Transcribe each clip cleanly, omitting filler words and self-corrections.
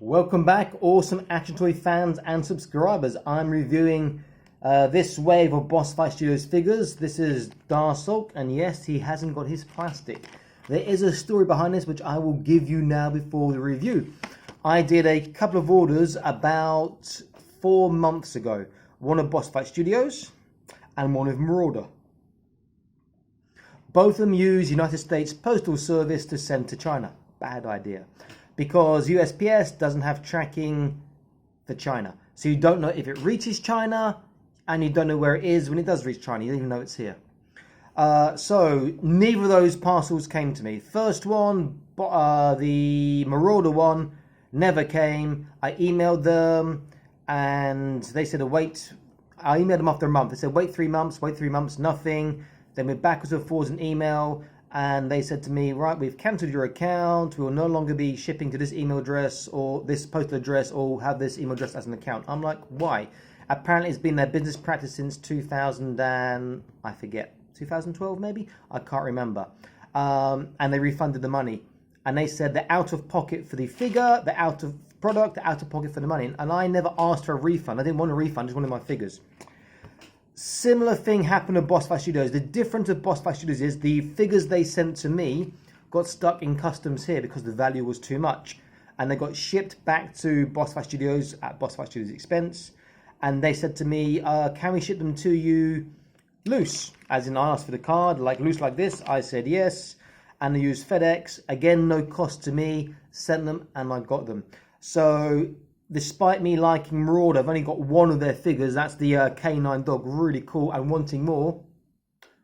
Welcome back, awesome action toy fans and subscribers. I'm reviewing this wave of Boss Fight Studios figures. This is Darsalk, and yes, he hasn't got his plastic. There is a story behind this which I will give you now before the review. I did a couple of orders about 4 months ago. One of Boss Fight Studios and one of Marauder. Both of them use United States Postal Service to send to China. Bad idea. Because USPS doesn't have tracking for China. So you don't know if it reaches China, and you don't know where it is when it does reach China. You don't even know it's here. So neither of those parcels came to me. First one, the Marauder one, never came. I emailed them and they said, wait. I emailed them after a month. They said, wait 3 months, nothing. Then we're backwards and forwards an email. And they said to me, right, we've cancelled your account. We will no longer be shipping to this email address or this postal address or have this email address as an account. I'm like, why? Apparently it's been their business practice since 2012 maybe? I can't remember. And they refunded the money. And they said they're out of pocket for the figure, they're out of product, they're out of pocket for the money. And I never asked for a refund. I didn't want a refund, I just wanted my figures. Similar thing happened at Boss Fight Studios. The difference of Boss Fight Studios is the figures they sent to me got stuck in customs here because the value was too much. And they got shipped back to Boss Fight Studios at Boss Fight Studios' expense. And they said to me, can we ship them to you loose? As in, I asked for the card, like loose like this. I said yes. And they used FedEx. Again, no cost to me. Sent them and I got them. So despite me liking Marauder, I've only got one of their figures. That's the K9 dog, really cool, and wanting more.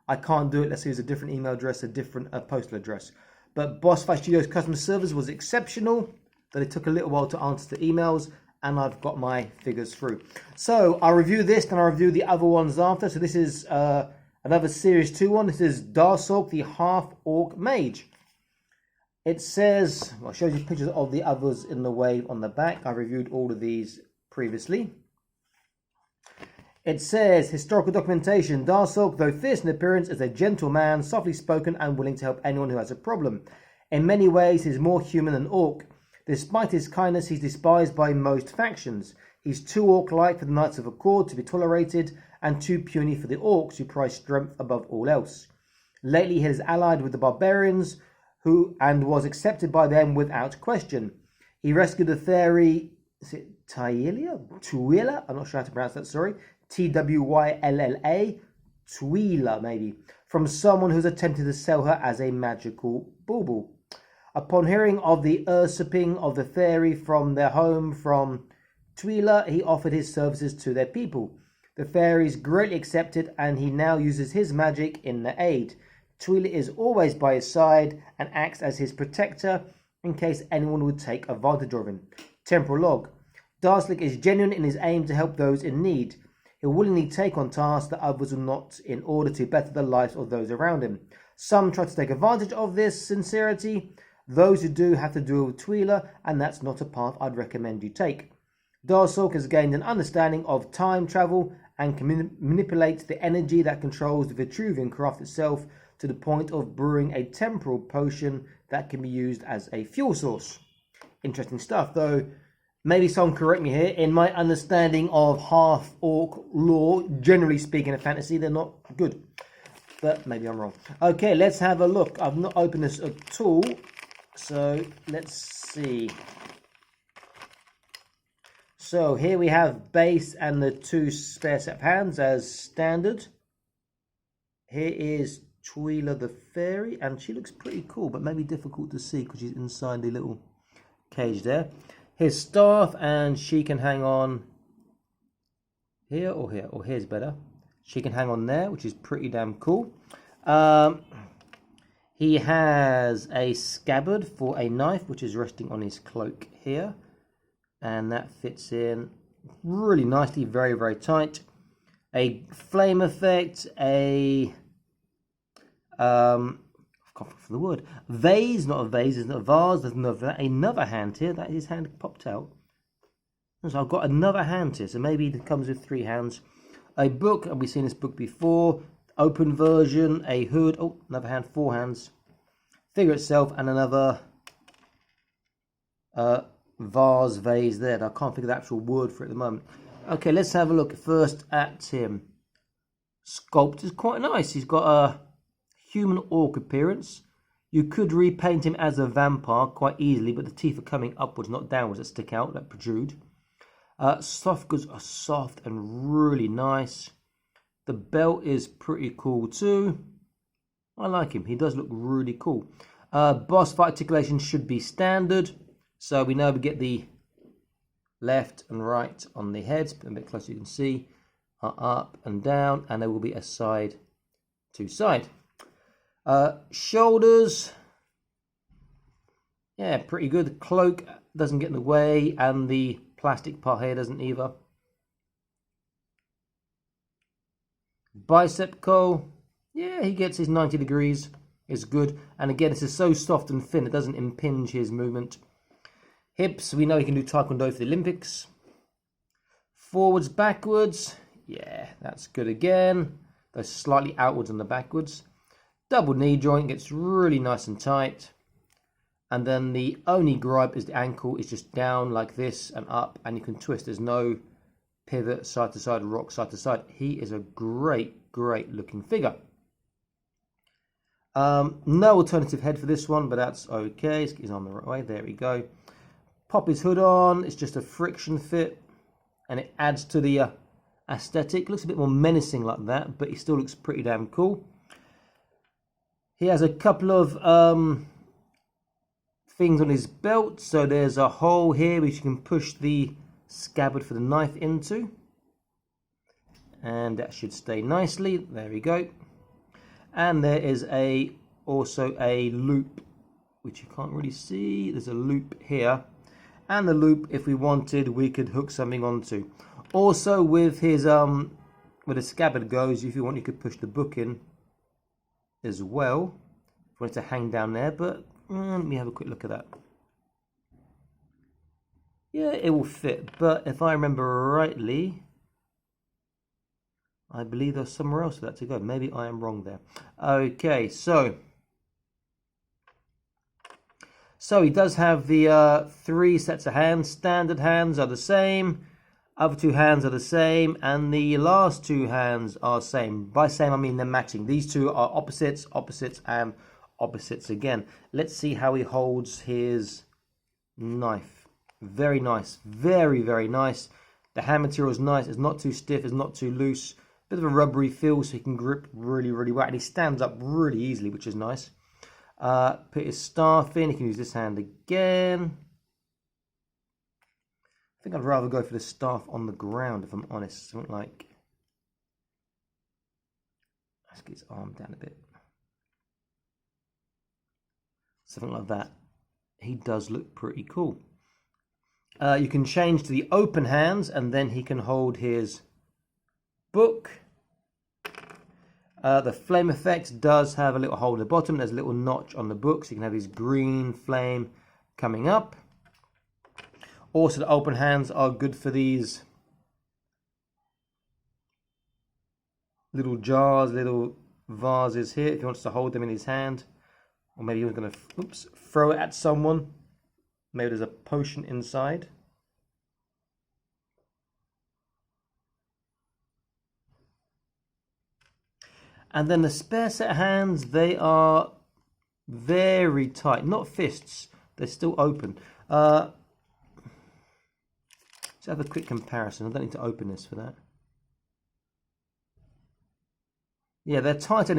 I can't do it. Let's use a different email address, a different postal address. But Boss Fight Studios customer service was exceptional. But it took a little while to answer the emails, and I've got my figures through. So I'll review this, then I'll review the other ones after. So this is another Series 2 one. This is Darsalk, the half-orc mage. It says, well, it shows you pictures of the others in the wave on the back. I reviewed all of these previously. It says, historical documentation. Darsalk, though fierce in appearance, is a gentle man, softly spoken and willing to help anyone who has a problem. In many ways, he's more human than orc. Despite his kindness, he's despised by most factions. He's too orc-like for the Knights of Accord to be tolerated, and too puny for the orcs who prize strength above all else. Lately, he has allied with the barbarians, and was accepted by them without question. He rescued the fairy, is it Twylla? I'm not sure how to pronounce that, sorry. T-W-Y-L-L-A, Twylla maybe, from someone who's attempted to sell her as a magical bauble. Upon hearing of the usurping of the fairy from their home from Twylla, he offered his services to their people. The fairies greatly accepted, and he now uses his magic in their aid. Twylla is always by his side and acts as his protector in case anyone would take advantage of him. Temporal log. Darsalk is genuine in his aim to help those in need. He'll willingly take on tasks that others will not in order to better the lives of those around him. Some try to take advantage of this sincerity. Those who do have to deal with Twylla, and that's not a path I'd recommend you take. Darsalk has gained an understanding of time travel and can manipulate the energy that controls the Vitruvian craft itself to the point of brewing a temporal potion that can be used as a fuel source. Interesting stuff, though maybe someone correct me here. In my understanding of half-orc lore, generally speaking in fantasy, they're not good. But maybe I'm wrong. Okay, let's have a look. I've not opened this at all, so let's see. So here we have base and the 2 spare set of hands as standard. Here is Twylla the fairy, and she looks pretty cool, but maybe difficult to see because she's inside the little cage there. His staff, and she can hang on here or here, or here's better. She can hang on there, which is pretty damn cool. He has a scabbard for a knife, which is resting on his cloak here, and that fits in really nicely, very, very tight. A flame effect, a I've gone for the word. Vase, not a vase, isn't a vase. There's another hand here. That his hand popped out. So I've got another hand here. So maybe it comes with 3 hands. A book, and we've seen this book before. Open version, a hood. Oh, another hand, 4 hands. Figure itself, and another vase there. I can't think of the actual word for it at the moment. Okay, let's have a look first at him. Sculpt is quite nice. He's got a human orc appearance. You could repaint him as a vampire quite easily, but the teeth are coming upwards, not downwards, that stick out, that protrude. Soft goods are soft and really nice. The belt is pretty cool too. I like him. He does look really cool. Boss fight articulation should be standard. So we know we get the left and right on the heads. A bit closer you can see. Up and down. And there will be a side to side. Shoulders. Yeah, pretty good. The cloak doesn't get in the way. And the plastic part here doesn't either. Bicep curl. Yeah, he gets his 90 degrees. It's good. And again, this is so soft and thin, it doesn't impinge his movement. Hips, we know he can do Taekwondo for the Olympics. Forwards, backwards. Yeah, that's good again. Though slightly outwards on the backwards. Double knee joint gets really nice and tight. And then the only gripe is the ankle is just down like this and up. And you can twist. There's no pivot, side to side, rock side to side. He is a great looking figure. No alternative head for this one, but that's okay. He's on the right way. There we go. Pop his hood on. It's just a friction fit, and it adds to the aesthetic. Looks a bit more menacing like that, but he still looks pretty damn cool. He has a couple of things on his belt. So there's a hole here which you can push the scabbard for the knife into, and that should stay nicely. There we go. And there is also a loop which you can't really see. There's a loop here, and the loop, if we wanted, we could hook something onto. Also with his where the scabbard goes, if you want, you could push the book in as well if you want it to hang down there. But let me have a quick look at that. Yeah, it will fit, but if I remember rightly, I believe there's somewhere else for that to go. Maybe I am wrong there. Okay, so he does have the 3 sets of hands. Standard hands are the same. Other 2 hands are the same. And the last 2 hands are same. By same, I mean they're matching. These 2 are opposites, opposites, and opposites again. Let's see how he holds his knife. Very nice. Very nice. The hand material is nice. It's not too stiff. It's not too loose. Bit of a rubbery feel, so he can grip really well. And he stands up really easily, which is nice. Put his staff in. He can use this hand again. I think I'd rather go for the staff on the ground, if I'm honest. Something like... Let's get his arm down a bit. Something like that. He does look pretty cool. You can change to the open hands, and then he can hold his book. The flame effect does have a little hole at the bottom. There's a little notch on the book, so you can have his green flame coming up. Also, the open hands are good for these little jars, little vases here, if he wants to hold them in his hand. Or maybe he was going to throw it at someone. Maybe there's a potion inside. And then the spare set of hands, they are very tight. Not fists, they're still open. Let's have a quick comparison. I don't need to open this for that. Yeah, they're tighter than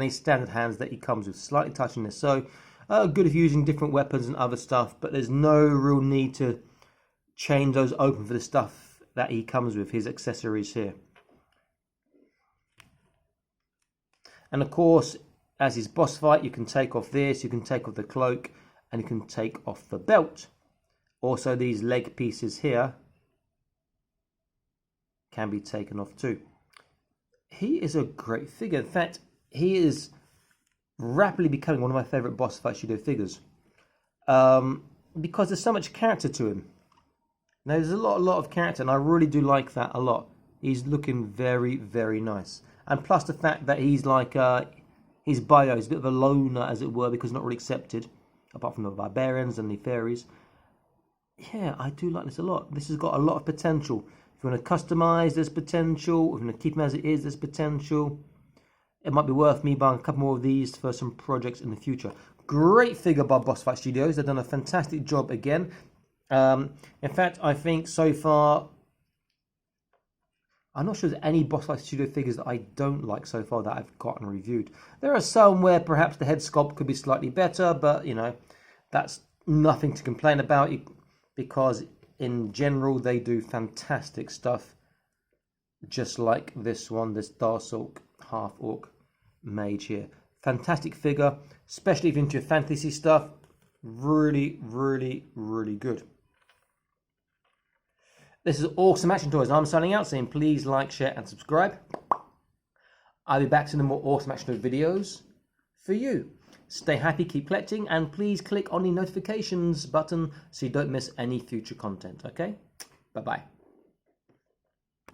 his standard hands that he comes with. Slightly touching this. So, good if you're using different weapons and other stuff, but there's no real need to change those open for the stuff that he comes with, his accessories here. And of course, as his boss fight, you can take off this, you can take off the cloak, and you can take off the belt. Also, these leg pieces here can be taken off too. He is a great figure. In fact, he is rapidly becoming one of my favourite boss fight Shido figures. Because there's so much character to him. Now, there's a lot of character, and I really do like that a lot. He's looking very nice. And plus the fact that he's like, his bio is a bit of a loner, as it were, because not really accepted, apart from the barbarians and the fairies. yeah, I do like this a lot. This has got a lot of potential. If you want to customize, there's potential. If you want to keep them as it is, there's potential. It might be worth me buying a couple more of these for some projects in the future. Great figure by Boss Fight Studios. They've done a fantastic job again. In fact, I think so far, I'm not sure there's any Boss Fight Studio figures that I don't like so far that I've gotten reviewed. There are some where perhaps the head sculpt could be slightly better, but you know, that's nothing to complain about because in general they do fantastic stuff. Just like this one, this Darsalk half-orc mage here. Fantastic figure, especially if you're into your fantasy stuff. Really, really, really good. This is Awesome Action Toys. I'm signing out saying please like, share and subscribe. I'll be back to the more Awesome Action Toys videos for you. Stay happy, keep collecting, and please click on the notifications button so you don't miss any future content, okay? Bye-bye.